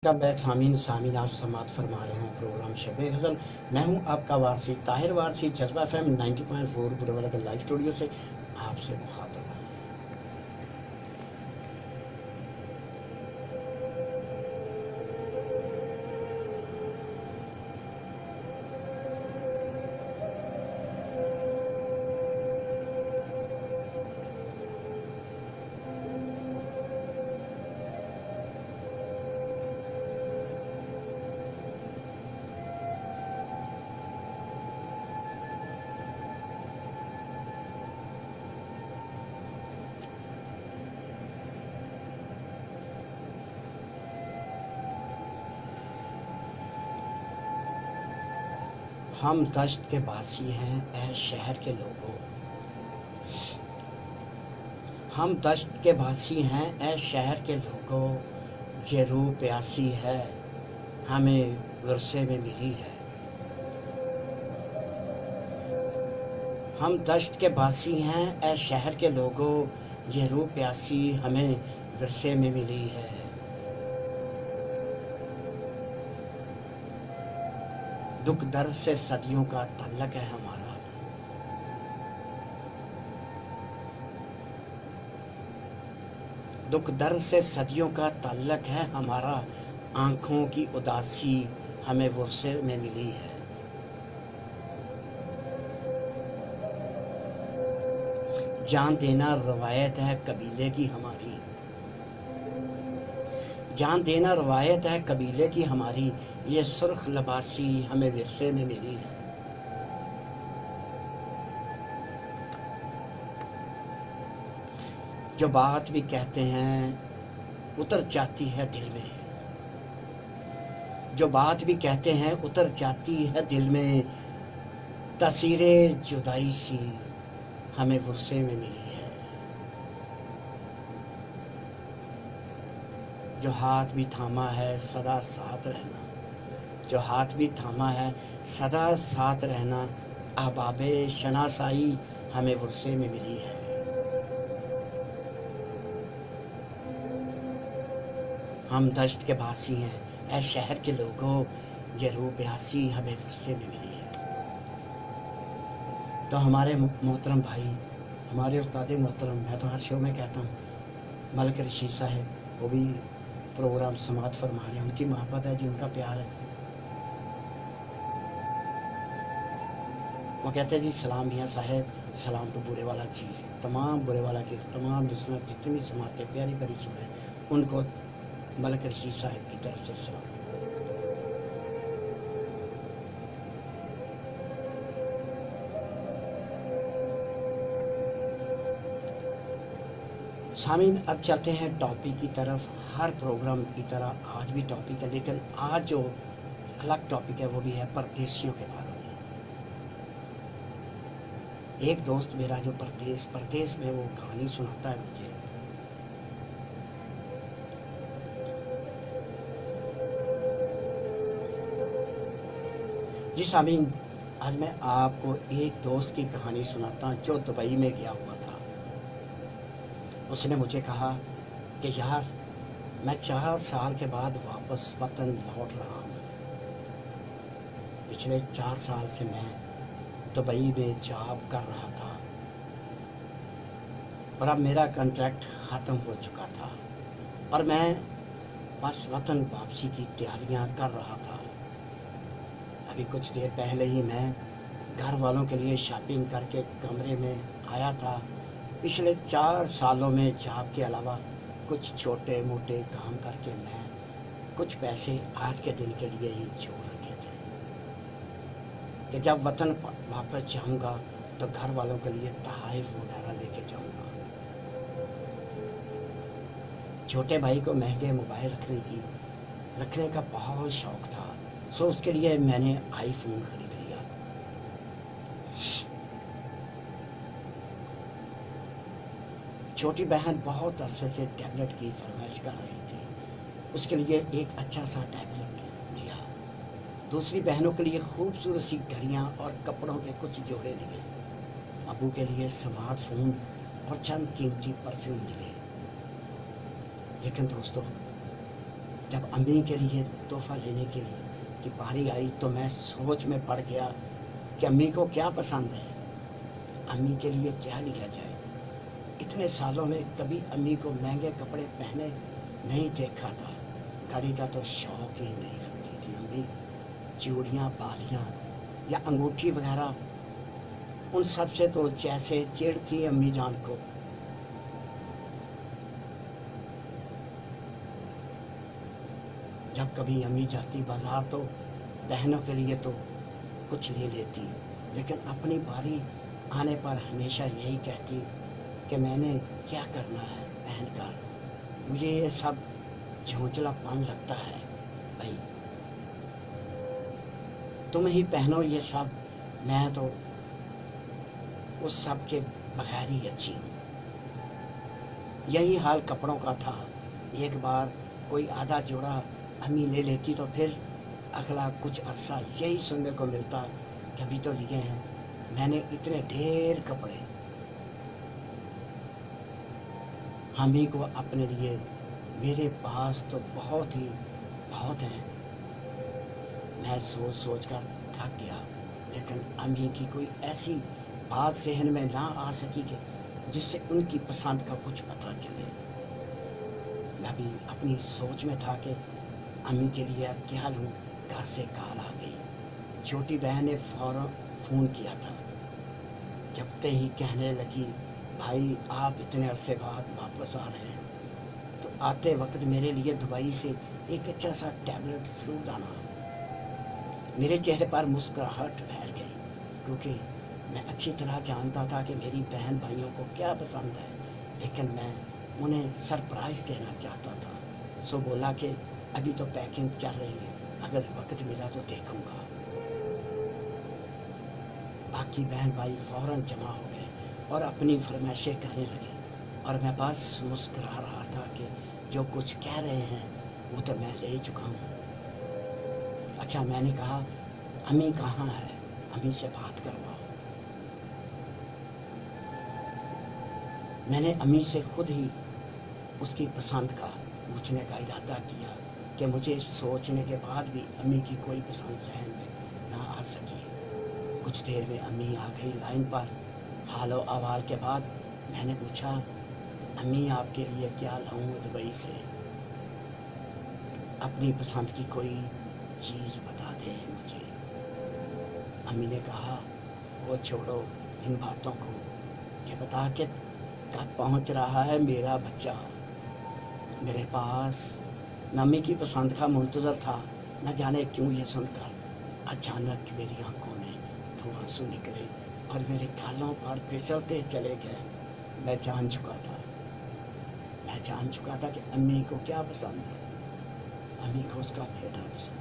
का बैक सामीन आप समात फरमा रहे हैं प्रोग्राम शब गज़ल। मैं हूं आपका वारसी ताहिर वारसी जज्बा FM 90.4 बुरेवाला के लाइव स्टूडियो से आपसे मुखातब हूं। हम दश्त के बासी हैं ऐ शहर के लोगों, हम दश्त के बासी हैं ऐ शहर के लोगों, ये रूह प्यासी है हमें विरसे में मिली है। हम दश्त के बासी हैं ऐ शहर के लोगों, ये रूह प्यासी हमें विरसे में मिली है। दुख दर्द से सदियों का तल्लक है हमारा, दुख दर्द से सदियों का तल्लक है हमारा, आँखों की उदासी हमें विरसे में मिली है। जान देना रवायत है कबीले की हमारी, जान देना रवायत है कबीले की हमारी, ये सुर्ख लबासी हमें विरसे में मिली है। जो बात भी कहते हैं उतर जाती है दिल में, जो बात भी कहते हैं उतर जाती है दिल में, तसीरे जुदाई सी हमें विरसे में मिली है। जो हाथ भी थामा है सदा साथ रहना, जो हाथ भी थामा है सदा साथ रहना, अहबाबे शनासाई हमें विरसे में मिली है। हम दश्त के बासी हैं ऐ शहर के लोगों, ये रूह प्यासी हमें विरसे में मिली है। तो हमारे मोहतरम भाई, हमारे उस्ताद मोहतरम, मैं तो हर शो में कहता हूँ, मलिक रशीद साहब, वो भी प्रोग्राम समात फरमा रहे हैं। उनकी मोहब्बत है जी, उनका प्यार है। वो कहते हैं जी सलाम मियाँ साहब, सलाम टू बुरेवाला जी, तमाम बुरेवाला के तमाम लिसनर जितने भी समाते प्यारी प्यारी सुने, उनको मलिक रशीद साहब की तरफ से सलाम। सामीन अब चलते हैं टॉपिक की तरफ। हर प्रोग्राम की तरह आज भी टॉपिक है, लेकिन आज जो अलग टॉपिक है वो भी है परदेशियों के बारे में। एक दोस्त मेरा जो परदेश में वो कहानी सुनाता है मुझे। जी सामीन, आज मैं आपको एक दोस्त की कहानी सुनाता हूँ जो दुबई में गया हुआ था। उसने मुझे कहा कि यार मैं 4 साल के बाद वापस वतन लौट रहा हूँ। पिछले 4 साल से मैं दुबई में जॉब कर रहा था और अब मेरा कॉन्ट्रैक्ट ख़त्म हो चुका था और मैं बस वतन वापसी की तैयारियां कर रहा था। अभी कुछ देर पहले ही मैं घर वालों के लिए शॉपिंग करके कमरे में आया था। पिछले 4 सालों में जॉब के अलावा कुछ छोटे मोटे काम करके मैं कुछ पैसे आज के दिन के लिए ही जोड़ रखे थे कि जब वतन वापस जाऊंगा तो घर वालों के लिए तोहफ़े वगैरह लेके जाऊंगा। छोटे भाई को महंगे मोबाइल रखने का बहुत शौक़ था, सो उसके लिए मैंने आईफोन ख़रीद लिया। छोटी बहन बहुत अरसे से टैबलेट की फरमाइश कर रही थी, उसके लिए एक अच्छा सा टैबलेट लिया। दूसरी बहनों के लिए खूबसूरत सी घड़ियाँ और कपड़ों के कुछ जोड़े लिए। अबू के लिए स्मार्टफोन और चंद कीमती परफ्यूम मिले। लेकिन दोस्तों, जब अम्मी के लिए तोहफ़ा लेने के लिए की बारी आई तो मैं सोच में पड़ गया कि अम्मी को क्या पसंद है, अम्मी के लिए क्या लिया जाए। इतने सालों में कभी अम्मी को महंगे कपड़े पहने नहीं देखा था। घड़ी का तो शौक ही नहीं रखती थी अम्मी। चूड़ियाँ, बालियाँ या अंगूठी वगैरह, उन सब से तो जैसे चिढ़ थी अम्मी जान को। जब कभी अम्मी जाती बाज़ार तो बहनों के लिए तो कुछ ले लेती, लेकिन अपनी बारी आने पर हमेशा यही कहती कि मैंने क्या करना है पहनकर, मुझे ये सब झोंचलापन लगता है। भाई तुम ही पहनो ये सब, मैं तो उस सब के बगैर ही अच्छी हूँ। यही हाल कपड़ों का था। एक बार कोई आधा जोड़ा अम्मी ले लेती तो फिर अगला कुछ अरसा यही सुनने को मिलता कि अभी तो लिए हैं, मैंने इतने ढेर कपड़े। अम्मी को अपने लिए मेरे पास तो बहुत हैं। मैं सोच सोच कर थक गया, लेकिन अम्मी की कोई ऐसी बात सहन में ना आ सकी कि जिससे उनकी पसंद का कुछ पता चले। मैं भी अपनी सोच में था कि अम्मी के लिए क्या लूँ। घर से कॉल आ गई। छोटी बहन ने फ़ौरन फ़ोन किया था। जब ही कहने लगी, भाई आप इतने अरसे बाद वापस आ रहे हैं तो आते वक्त मेरे लिए दुबई से एक अच्छा सा टैबलेट ज़रूर लाना। मेरे चेहरे पर मुस्कुराहट फैल गई, क्योंकि मैं अच्छी तरह जानता था कि मेरी बहन भाइयों को क्या पसंद है, लेकिन मैं उन्हें सरप्राइज़ देना चाहता था। सो बोला कि अभी तो पैकिंग चल रही है, अगर वक्त मिला तो देखूंगा। बाकी बहन भाई फ़ौरन जमा हो गए और अपनी फरमाइशें करने लगे, और मैं बस मुस्कुरा रहा था कि जो कुछ कह रहे हैं वो तो मैं ले चुका हूँ। अच्छा, मैंने कहा, अम्मी कहाँ है, अम्मी से बात करवाओ। मैंने अम्मी से खुद ही उसकी पसंद का पूछने का इरादा किया कि मुझे सोचने के बाद भी अम्मी की कोई पसंद सहन में ना आ सकी। कुछ देर में अम्मी आ गई लाइन पर। हालो अहवाल के बाद मैंने पूछा, अम्मी आपके लिए क्या लाऊं दुबई से? अपनी पसंद की कोई चीज़ बता दें मुझे। अम्मी ने कहा, वो छोड़ो इन बातों को, ये बता के कब पहुंच रहा है मेरा बच्चा मेरे पास। अम्मी की पसंद का मुंतज़र था। न जाने क्यों ये सुनकर अचानक मेरी आंखों में तो आंसू निकले और मेरे गालों पर फिसलते चले गए। मैं जान चुका था कि अम्मी को क्या पसंद है। अम्मी को उसका बेटा पसंद है।